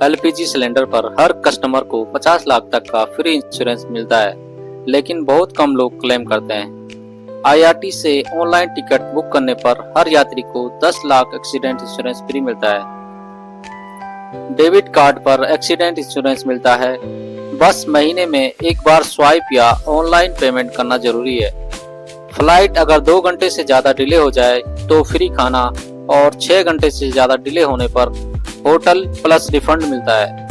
LPG cylinder पर हर customer को 50 लाख तक का फ्री इंश्योरेंस मिलता है, लेकिन बहुत कम लोग क्लेम करते हैं। आईआरटी से ऑनलाइन टिकट बुक करने पर हर यात्री को 10 लाख एक्सीडेंट इंश्योरेंस फ्री मिलता है। डेबिट कार्ड पर एक्सीडेंट इंश्योरेंस मिलता है। बस महीने में एक बार स्वाइप या ऑनलाइन पेमेंट करना जरूरी है। फ्लाइट अगर 2 घंटे से ज्यादा डिले हो जाए तो फ्री खाना और 6 घंटे से ज्यादा डिले होने पर होटल प्लस रिफंड मिलता है।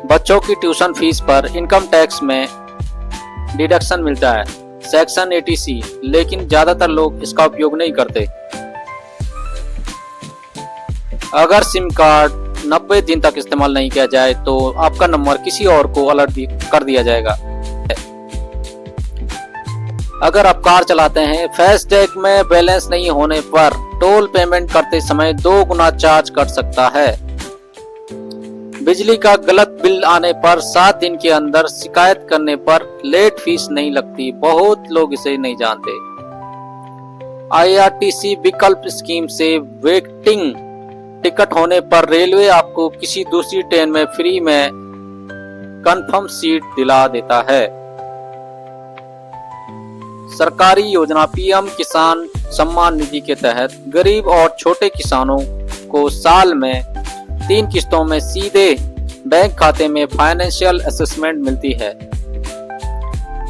बच्चों की ट्यूशन फीस पर इनकम टैक्स में डिडक्शन मिलता है, सेक्शन 80C, लेकिन ज्यादातर लोग इसका उपयोग नहीं करते। अगर सिम कार्ड 90 दिन तक इस्तेमाल नहीं किया जाए तो आपका नंबर किसी और को अलर्ट कर दिया जाएगा। अगर आप कार चलाते हैं, फास्टैग में बैलेंस नहीं होने पर टोल पेमेंट करते समय 2 गुना चार्ज कट सकता है। बिजली का गलत बिल आने पर 7 दिन के अंदर शिकायत करने पर लेट फीस नहीं लगती। बहुत लोग इसे नहीं जानते। आईआरटीसी विकल्प स्कीम से वेटिंग टिकट होने पर रेलवे आपको किसी दूसरी ट्रेन में फ्री में कंफर्म सीट दिला देता है। सरकारी योजना पीएम किसान सम्मान निधि के तहत गरीब और छोटे किसानों को साल में 3 किस्तों में सीधे बैंक खाते में फाइनेंशियल असेसमेंट मिलती है।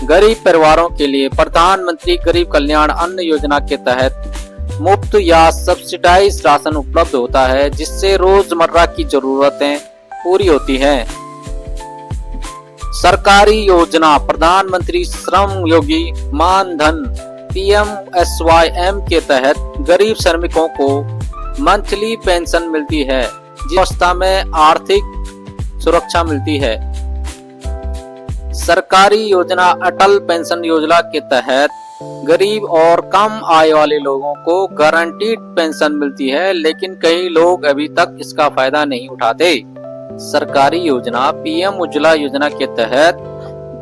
गरीब परिवारों के लिए प्रधानमंत्री गरीब कल्याण अन्न योजना के तहत मुफ्त या सब्सिडाइज राशन उपलब्ध होता है, जिससे रोजमर्रा की जरूरतें पूरी होती हैं। सरकारी योजना प्रधानमंत्री श्रम योगी मानधन PMSYM के तहत गरीब श्रमिकों को मंथली पेंशन मिलती है, जिस अवस्था में आर्थिक सुरक्षा मिलती है। सरकारी योजना अटल पेंशन योजना के तहत गरीब और कम आय वाले लोगों को गारंटीड पेंशन मिलती है, लेकिन कई लोग अभी तक इसका फायदा नहीं उठाते। सरकारी योजना पीएम उज्ज्वला योजना के तहत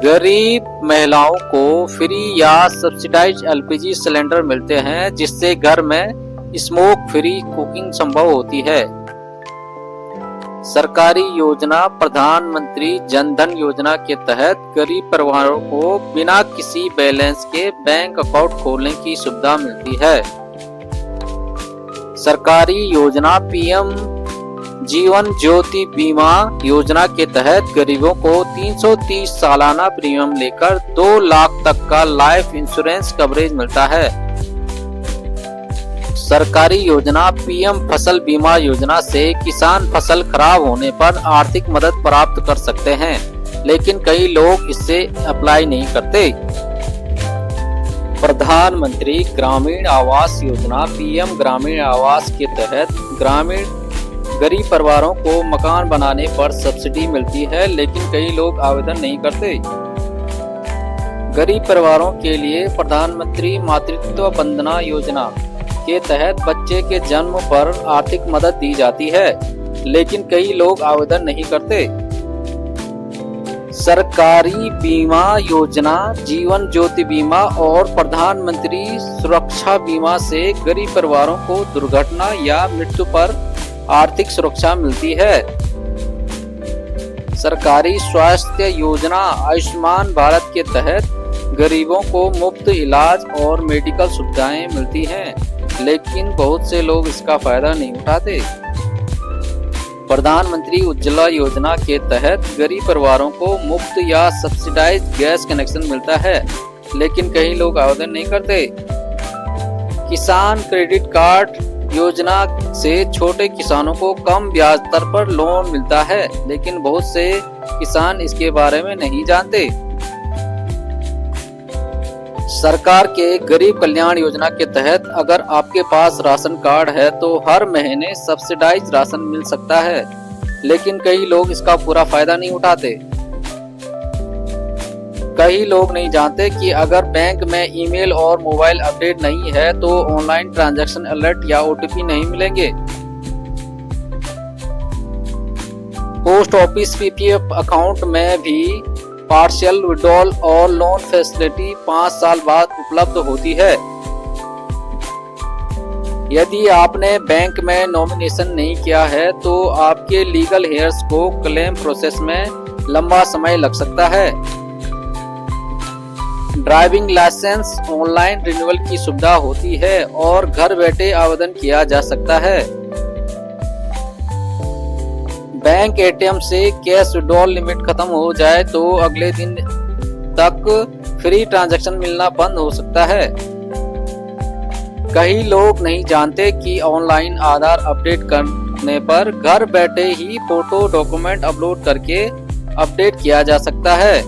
गरीब महिलाओं को फ्री या सब्सिडाइज एलपीजी सिलेंडर मिलते हैं, जिससे घर में स्मोक फ्री कुकिंग संभव होती है। सरकारी योजना प्रधानमंत्री जनधन योजना के तहत गरीब परिवारों को बिना किसी बैलेंस के बैंक अकाउंट खोलने की सुविधा मिलती है। सरकारी योजना पीएम जीवन ज्योति बीमा योजना के तहत गरीबों को 330 सालाना प्रीमियम लेकर 2 लाख तक का लाइफ इंश्योरेंस कवरेज मिलता है। सरकारी योजना पीएम फसल बीमा योजना से किसान फसल खराब होने पर आर्थिक मदद प्राप्त कर सकते हैं, लेकिन कई लोग इससे अप्लाई नहीं करते। प्रधानमंत्री ग्रामीण आवास योजना पीएम ग्रामीण आवास के तहत ग्रामीण गरीब परिवारों को मकान बनाने पर सब्सिडी मिलती है, लेकिन कई लोग आवेदन नहीं करते। गरीब परिवारों के लिए प्रधानमंत्री मातृत्व वंदना योजना के तहत बच्चे के जन्म पर आर्थिक मदद दी जाती है, लेकिन कई लोग आवेदन नहीं करते। सरकारी बीमा योजना जीवन ज्योति बीमा और प्रधानमंत्री सुरक्षा बीमा से गरीब परिवारों को दुर्घटना या मृत्यु पर आर्थिक सुरक्षा मिलती है। सरकारी स्वास्थ्य योजना आयुष्मान भारत के तहत गरीबों को मुफ्त इलाज और मेडिकल सुविधाएं मिलती हैं, लेकिन बहुत से लोग इसका फायदा नहीं उठाते। प्रधानमंत्री उज्ज्वला योजना के तहत गरीब परिवारों को मुफ्त या सब्सिडाइज गैस कनेक्शन मिलता है, लेकिन कई लोग आवेदन नहीं करते। किसान क्रेडिट कार्ड योजना से छोटे किसानों को कम ब्याज दर पर लोन मिलता है, लेकिन बहुत से किसान इसके बारे में नहीं जानते। सरकार के गरीब कल्याण योजना के तहत अगर आपके पास राशन कार्ड है तो हर महीने सब्सिडाइज राशन मिल सकता है, लेकिन कई लोग इसका पूरा फायदा नहीं उठाते। कई लोग नहीं जानते कि अगर बैंक में ईमेल और मोबाइल अपडेट नहीं है तो ऑनलाइन ट्रांजैक्शन अलर्ट या ओटीपी नहीं मिलेंगे। पोस्ट ऑफिस पीपीएफ अकाउंट में भी पार्शियल विड्रॉल और लोन फैसिलिटी 5 साल बाद उपलब्ध होती है। यदि आपने बैंक में नॉमिनेशन नहीं किया है तो आपके लीगल हेयर्स को क्लेम प्रोसेस में लंबा समय लग सकता है। ड्राइविंग लाइसेंस ऑनलाइन रिन्यूअल की सुविधा होती है और घर बैठे आवेदन किया जा सकता है। बैंक एटीएम से कैश विड्रॉल लिमिट खत्म हो जाए तो अगले दिन तक फ्री ट्रांजैक्शन मिलना बंद हो सकता है। कई लोग नहीं जानते कि ऑनलाइन आधार अपडेट करने पर घर बैठे ही फोटो डॉक्यूमेंट अपलोड करके अपडेट किया जा सकता है।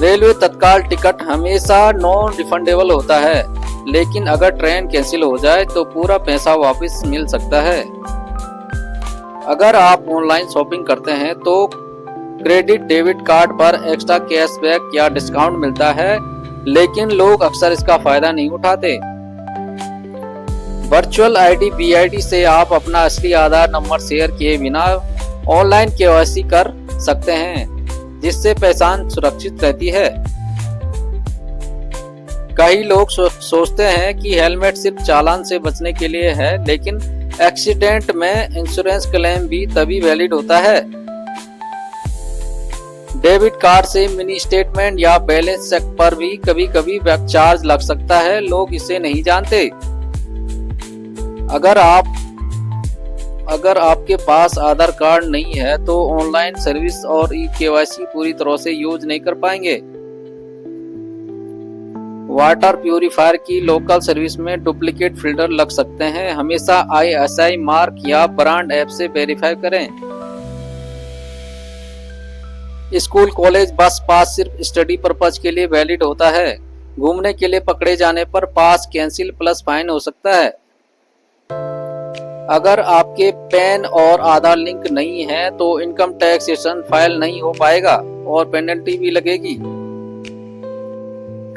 रेलवे तत्काल टिकट हमेशा नॉन रिफंडेबल होता है, लेकिन अगर ट्रेन कैंसिल हो जाए तो पूरा पैसा वापस मिल सकता है। अगर आप ऑनलाइन शॉपिंग करते हैं तो क्रेडिट डेबिट कार्ड पर एक्स्ट्रा कैशबैक या डिस्काउंट मिलता है, लेकिन लोग अक्सर इसका फायदा नहीं उठाते। वर्चुअल आईडी BID से आप अपना असली आधार नंबर शेयर किए बिना ऑनलाइन KYC कर सकते हैं, जिससे पहचान सुरक्षित रहती है। कई लोग सोचते हैं कि हेलमेट सिर्फ चालान से बचने के लिए है, लेकिन एक्सीडेंट में इंश्योरेंस क्लेम भी तभी वैलिड होता है। डेबिट कार्ड से मिनी स्टेटमेंट या बैलेंस चेक पर भी कभी-कभी चार्ज लग सकता है, लोग इसे नहीं जानते। अगर आपके पास आधार कार्ड नहीं है तो ऑनलाइन सर्विस और KYC पूरी तरह से यूज नहीं कर पाएंगे। वाटर प्यूरिफायर की लोकल सर्विस में डुप्लीकेट फिल्टर लग सकते हैं। हमेशा ISI मार्क या ब्रांड ऐप से वेरीफाई करें। स्कूल कॉलेज बस पास सिर्फ स्टडी पर्पज के लिए वैलिड होता है। घूमने के लिए पकड़े जाने पर पास कैंसिल प्लस फाइन हो सकता है। अगर आपके पैन और आधार लिंक नहीं है तो इनकम टैक्स रिटर्न फाइल नहीं हो पाएगा और पेनल्टी भी लगेगी।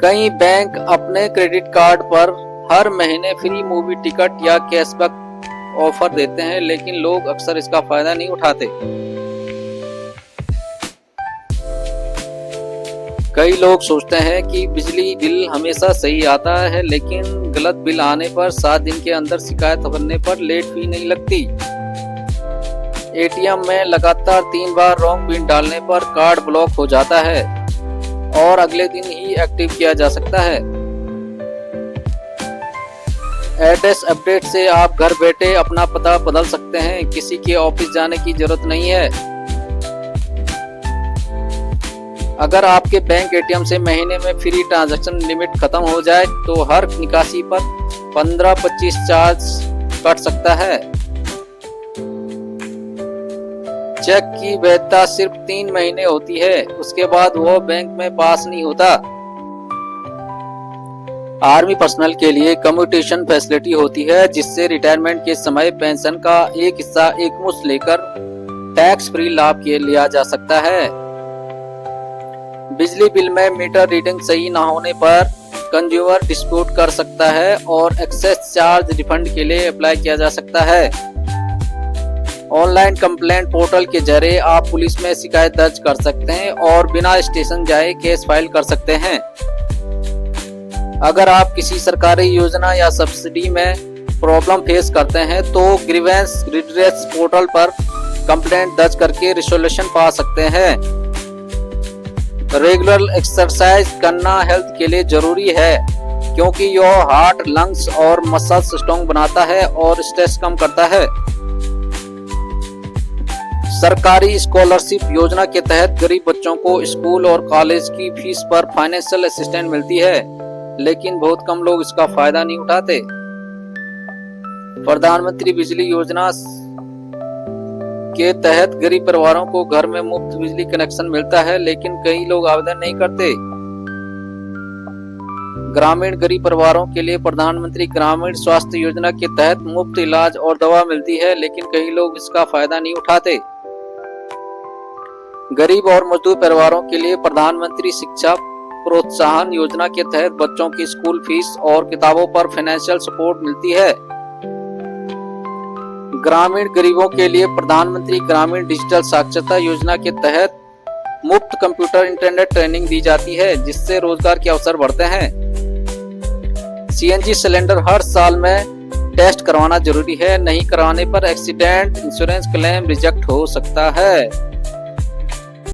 कई बैंक अपने क्रेडिट कार्ड पर हर महीने फ्री मूवी टिकट या कैशबैक ऑफर देते हैं, लेकिन लोग अक्सर इसका फायदा नहीं उठाते। कई लोग सोचते हैं कि बिजली बिल हमेशा सही आता है, लेकिन गलत बिल आने पर 7 दिन के अंदर शिकायत करने पर लेट फी नहीं लगती। एटीएम में लगातार 3 बार रॉन्ग पिन डालने पर कार्ड ब्लॉक हो जाता है और अगले दिन ही एक्टिव किया जा सकता है। एड्रेस अपडेट से आप घर बैठे अपना पता बदल सकते हैं, किसी के ऑफिस जाने की जरूरत नहीं है। अगर आपके बैंक एटीएम से महीने में फ्री ट्रांजैक्शन लिमिट खत्म हो जाए तो हर निकासी पर 15-25 चार्ज कट सकता है। चेक की वैधता सिर्फ 3 महीने होती है, उसके बाद वो बैंक में पास नहीं होता। आर्मी पर्सनल के लिए कम्यूटेशन फैसिलिटी होती है, जिससे रिटायरमेंट के समय पेंशन का एक हिस्सा एकमुश्त लेकर टैक्स फ्री लाभ के लिया जा सकता है। बिजली बिल में मीटर रीडिंग सही न होने पर कंज्यूमर डिस्प्यूट कर सकता है और एक्सेस चार्ज रिफंड के लिए अप्लाई किया जा सकता है। ऑनलाइन कंप्लेंट पोर्टल के जरिए आप पुलिस में शिकायत दर्ज कर सकते हैं और बिना स्टेशन जाए केस फाइल कर सकते हैं। अगर आप किसी सरकारी योजना या सब्सिडी में प्रॉब्लम फेस करते हैं तो ग्रीवेंस रिड्रेस पोर्टल पर कंप्लेंट दर्ज करके रिजोल्यूशन पा सकते हैं। रेगुलर एक्सरसाइज करना हेल्थ के लिए जरूरी है, क्योंकि यह हार्ट, लंग्स और मसल्स स्ट्रॉन्ग बनाता है और स्ट्रेस कम करता है। सरकारी स्कॉलरशिप योजना के तहत गरीब बच्चों को स्कूल और कॉलेज की फीस पर फाइनेंशियल असिस्टेंस मिलती है, लेकिन बहुत कम लोग इसका फायदा नहीं उठाते। प्रधानमंत्री बिजली योजना के तहत गरीब परिवारों को घर में मुफ्त बिजली कनेक्शन मिलता है, लेकिन कई लोग आवेदन नहीं करते। ग्रामीण गरीब परिवारों के लिए प्रधानमंत्री ग्रामीण स्वास्थ्य योजना के तहत मुफ्त इलाज और दवा मिलती है, लेकिन कई लोग इसका फायदा नहीं उठाते। गरीब और मजदूर परिवारों के लिए प्रधानमंत्री शिक्षा प्रोत्साहन योजना के तहत बच्चों की स्कूल फीस और किताबों पर फाइनेंशियल सपोर्ट मिलती है। ग्रामीण गरीबों के लिए प्रधानमंत्री ग्रामीण डिजिटल साक्षरता योजना के तहत मुफ्त कंप्यूटर इंटरनेट ट्रेनिंग दी जाती है, जिससे रोजगार के अवसर बढ़ते हैं। सीएनजी सिलेंडर हर साल में टेस्ट करवाना जरूरी है, नहीं करवाने पर एक्सीडेंट इंश्योरेंस क्लेम रिजेक्ट हो सकता है।